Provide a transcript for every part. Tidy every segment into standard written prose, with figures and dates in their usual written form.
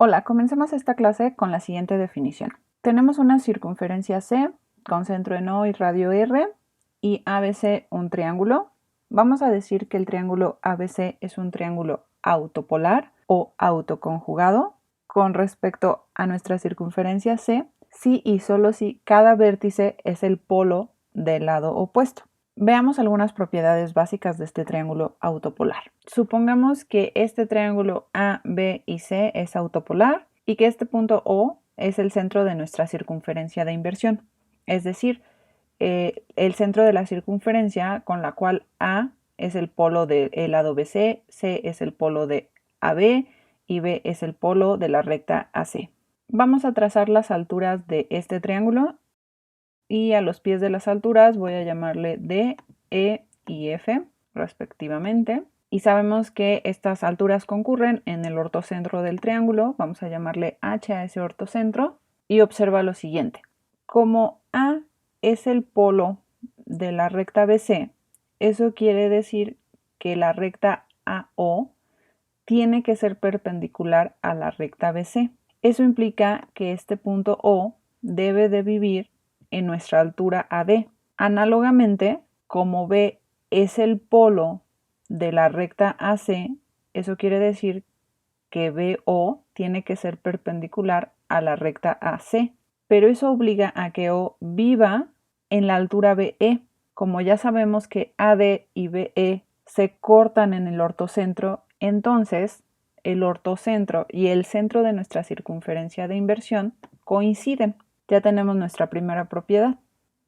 Hola, comencemos esta clase con la siguiente definición. Tenemos una circunferencia C con centro en O y radio R y ABC un triángulo. Vamos a decir que el triángulo ABC es un triángulo autopolar o autoconjugado con respecto a nuestra circunferencia C, si y solo si cada vértice es el polo del lado opuesto. Veamos algunas propiedades básicas de este triángulo autopolar. Supongamos que este triángulo A, B y C es autopolar y que este punto O es el centro de nuestra circunferencia de inversión. Es decir, el centro de la circunferencia con la cual A es el polo del lado BC, C es el polo de AB y B es el polo de la recta AC. Vamos a trazar las alturas de este triángulo y a los pies de las alturas voy a llamarle D, E y F respectivamente. Y sabemos que estas alturas concurren en el ortocentro del triángulo. Vamos a llamarle H a ese ortocentro. Y observa lo siguiente. Como A es el polo de la recta BC, eso quiere decir que la recta AO tiene que ser perpendicular a la recta BC. Eso implica que este punto O debe de vivir en nuestra altura AD. Análogamente, como B es el polo de la recta AC, eso quiere decir que BO tiene que ser perpendicular a la recta AC, pero eso obliga a que O viva en la altura BE. Como ya sabemos que AD y BE se cortan en el ortocentro, entonces el ortocentro y el centro de nuestra circunferencia de inversión coinciden. Ya tenemos nuestra primera propiedad.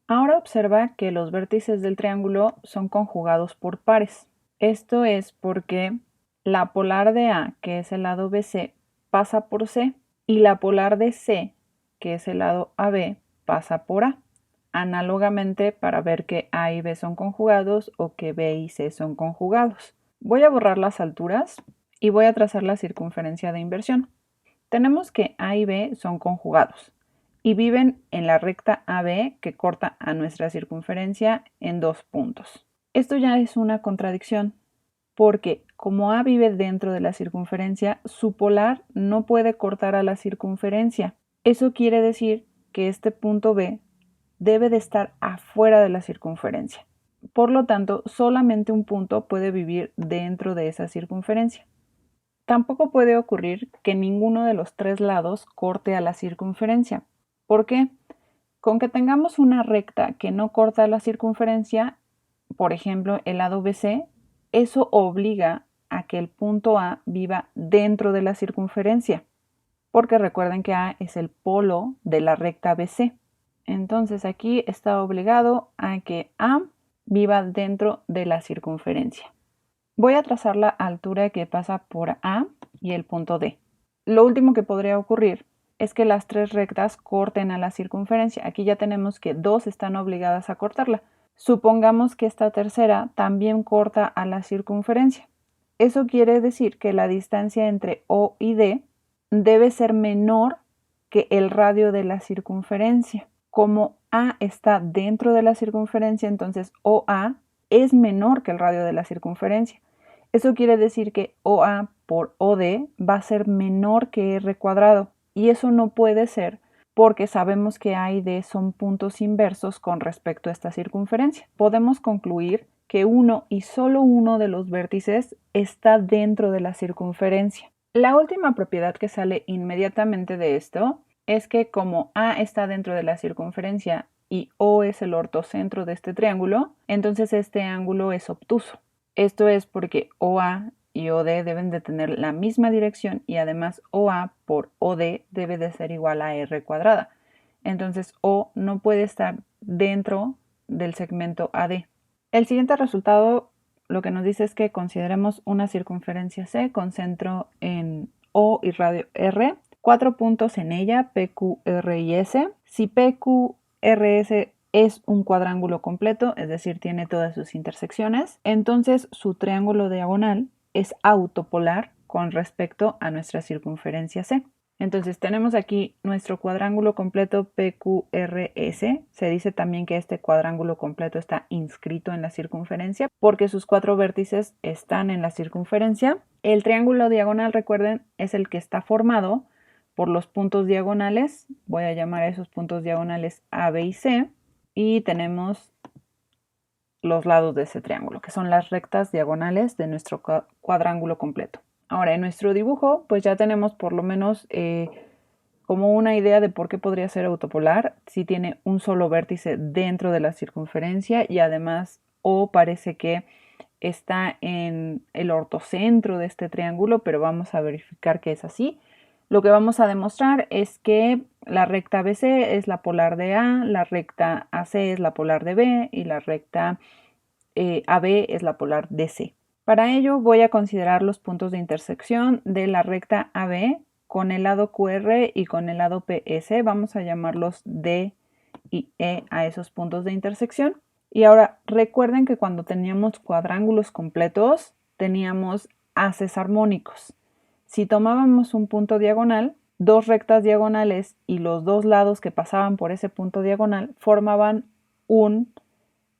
Ahora observa que los vértices del triángulo son conjugados por pares. Esto es porque la polar de A, que es el lado BC, pasa por C y la polar de C, que es el lado AB, pasa por A. Análogamente para ver que A y B son conjugados o que B y C son conjugados. Voy a borrar las alturas y voy a trazar la circunferencia de inversión. Tenemos que A y B son conjugados y viven en la recta AB que corta a nuestra circunferencia en dos puntos. Esto ya es una contradicción porque como A vive dentro de la circunferencia, su polar no puede cortar a la circunferencia. Eso quiere decir que este punto B debe de estar afuera de la circunferencia. Por lo tanto, solamente un punto puede vivir dentro de esa circunferencia. Tampoco puede ocurrir que ninguno de los tres lados corte a la circunferencia. ¿Por qué? Con que tengamos una recta que no corta la circunferencia, por ejemplo, el lado BC, eso obliga a que el punto A viva dentro de la circunferencia, porque recuerden que A es el polo de la recta BC. Entonces aquí está obligado a que A viva dentro de la circunferencia. Voy a trazar la altura que pasa por A y el punto D. Lo último que podría ocurrir es que las tres rectas corten a la circunferencia. Aquí ya tenemos que dos están obligadas a cortarla. Supongamos que esta tercera también corta a la circunferencia. Eso quiere decir que la distancia entre O y D debe ser menor que el radio de la circunferencia. Como A está dentro de la circunferencia, entonces OA es menor que el radio de la circunferencia. Eso quiere decir que OA por OD va a ser menor que R cuadrado. Y eso no puede ser porque sabemos que A y D son puntos inversos con respecto a esta circunferencia. Podemos concluir que uno y solo uno de los vértices está dentro de la circunferencia. La última propiedad que sale inmediatamente de esto es que como A está dentro de la circunferencia y O es el ortocentro de este triángulo, entonces este ángulo es obtuso. Esto es porque OA y OD deben de tener la misma dirección y además OA por OD debe de ser igual a R cuadrada. Entonces O no puede estar dentro del segmento AD. El siguiente resultado lo que nos dice es que consideremos una circunferencia C con centro en O y radio R, 4 puntos en ella, P, Q, R y S. Si P, Q, R, S es un cuadrángulo completo, es decir, tiene todas sus intersecciones, entonces su triángulo diagonal es autopolar con respecto a nuestra circunferencia C. Entonces tenemos aquí nuestro cuadrángulo completo PQRS. Se dice también que este cuadrángulo completo está inscrito en la circunferencia porque sus cuatro vértices están en la circunferencia. El triángulo diagonal, recuerden, es el que está formado por los puntos diagonales. Voy a llamar a esos puntos diagonales A, B y C. Y tenemos los lados de ese triángulo, que son las rectas diagonales de nuestro cuadrángulo completo. Ahora, en nuestro dibujo, pues ya tenemos por lo menos como una idea de por qué podría ser autopolar si tiene un solo vértice dentro de la circunferencia y además O parece que está en el ortocentro de este triángulo, pero vamos a verificar que es así. Lo que vamos a demostrar es que la recta ABC es la polar de A, la recta AC es la polar de B y la recta AB es la polar de C. Para ello voy a considerar los puntos de intersección de la recta AB con el lado QR y con el lado PS. Vamos a llamarlos D y E a esos puntos de intersección. Y ahora recuerden que cuando teníamos cuadrángulos completos teníamos haces armónicos. Si tomábamos un punto diagonal, dos rectas diagonales y los dos lados que pasaban por ese punto diagonal formaban un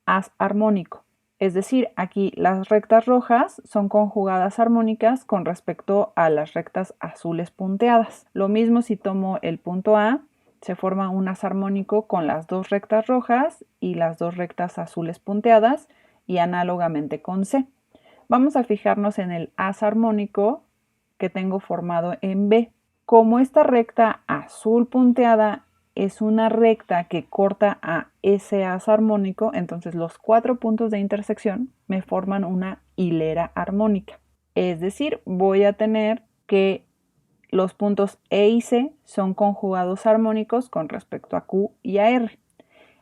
haz armónico. Es decir, aquí las rectas rojas son conjugadas armónicas con respecto a las rectas azules punteadas. Lo mismo si tomo el punto A, se forma un haz armónico con las dos rectas rojas y las dos rectas azules punteadas y análogamente con C. Vamos a fijarnos en el haz armónico que tengo formado en B. Como esta recta azul punteada es una recta que corta a ese haz armónico, entonces los cuatro puntos de intersección me forman una hilera armónica. Es decir, voy a tener que los puntos E y C son conjugados armónicos con respecto a Q y a R.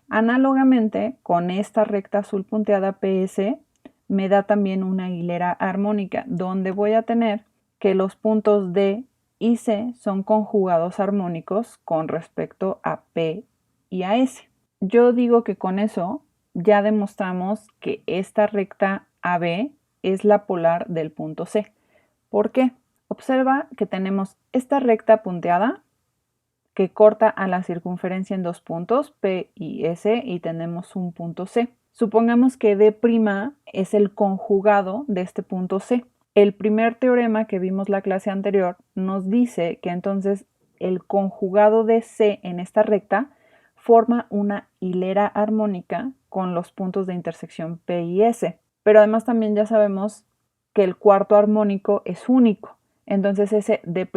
Análogamente, con esta recta azul punteada PS, me da también una hilera armónica, donde voy a tener que los puntos D y C son conjugados armónicos con respecto a P y a S. Yo digo que con eso ya demostramos que esta recta AB es la polar del punto C. ¿Por qué? Observa que tenemos esta recta punteada que corta a la circunferencia en dos puntos, P y S, y tenemos un punto C. Supongamos que D' es el conjugado de este punto C. El primer teorema que vimos la clase anterior nos dice que entonces el conjugado de C en esta recta forma una hilera armónica con los puntos de intersección P y S. Pero además también ya sabemos que el cuarto armónico es único. Entonces ese D'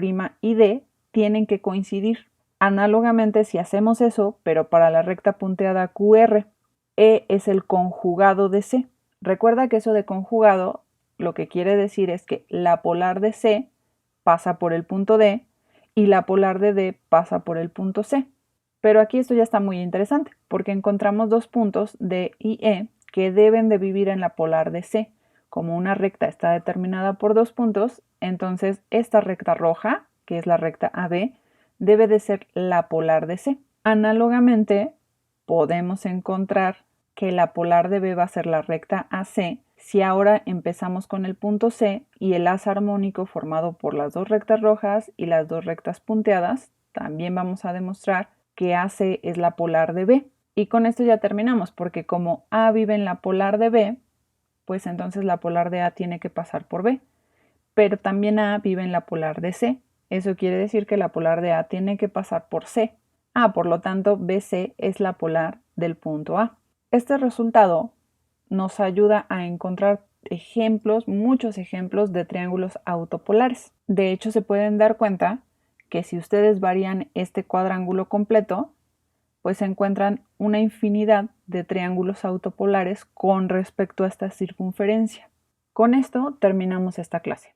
y D tienen que coincidir. Análogamente, si hacemos eso, pero para la recta punteada QR, E es el conjugado de C. Recuerda que eso de conjugado lo que quiere decir es que la polar de C pasa por el punto D y la polar de D pasa por el punto C. Pero aquí esto ya está muy interesante porque encontramos dos puntos D y E que deben de vivir en la polar de C. Como una recta está determinada por dos puntos, entonces esta recta roja, que es la recta AB, debe de ser la polar de C. Análogamente, podemos encontrar que la polar de B va a ser la recta AC si ahora empezamos con el punto C y el haz armónico formado por las dos rectas rojas y las dos rectas punteadas, también vamos a demostrar que AC es la polar de B. Y con esto ya terminamos, porque como A vive en la polar de B, pues entonces la polar de A tiene que pasar por B. Pero también A vive en la polar de C. Eso quiere decir que la polar de A tiene que pasar por C. Por lo tanto, BC es la polar del punto A. Este resultado nos ayuda a encontrar ejemplos, muchos ejemplos de triángulos autopolares. De hecho, se pueden dar cuenta que si ustedes varían este cuadrángulo completo, pues encuentran una infinidad de triángulos autopolares con respecto a esta circunferencia. Con esto terminamos esta clase.